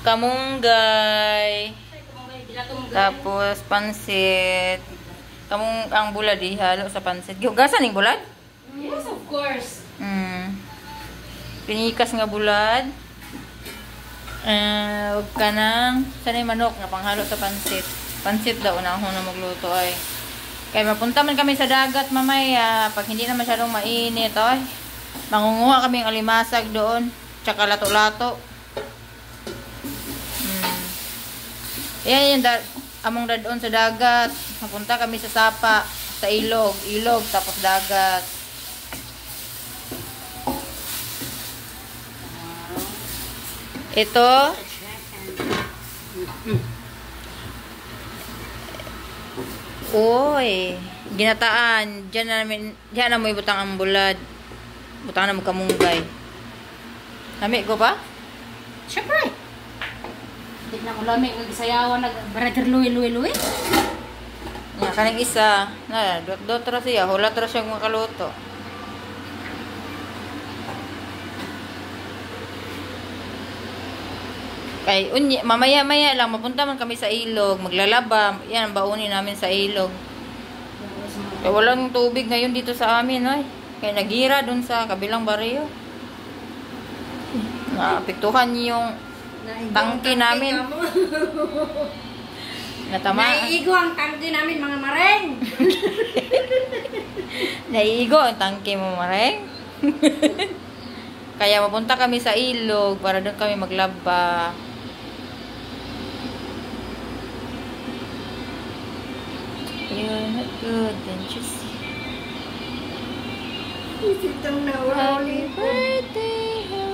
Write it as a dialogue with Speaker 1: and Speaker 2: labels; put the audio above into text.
Speaker 1: kamunggay. Tapos pansit. Ang bulad ihalo sa pansit. Gihugasan ning bulad?
Speaker 2: Yes, of course.
Speaker 1: Pinikas nga bulad. Huwag ka nang sanay manok nga panghalo sa pansit. Pansit daw na ako na magluto ay. Kaya mapunta man kami sa dagat mamaya. Pag hindi na masyadong mainit ay. Mangunguha kami ng alimasag doon. Tsaka lato-lato. Ayan yung among dadon sa dagat. Mapunta kami sa sapa. Sa ilog. Ilog tapos dagat. Ito. Uy. Ginataan. Diyan na mo ibutang ang bulad. Butang na mo kamunggay. Lami ko pa?
Speaker 2: Siyempre. Hindi na ko lami. Nag-isayawan. Nag-brother luwi.
Speaker 1: Yan, kaning isa. Dot ra siya. Hulat ra siya makaluto. Kay mamaya-maya lang mapunta man kami sa ilog, maglalaba. Yan ang baunin namin sa ilog. Kaya walang tubig ngayon dito sa amin, oy. Kaya nagira dun sa kabilang baryo. Naapektuhan yung tangke namin.
Speaker 2: Naiigo ang tangke namin, mga mareng.
Speaker 1: Naiigo ang tangke mo, mareng. Kaya mapunta kami sa ilog para doon kami maglaba. You're not good, don't you see?
Speaker 2: Isitong nawali.
Speaker 1: Happy birthday.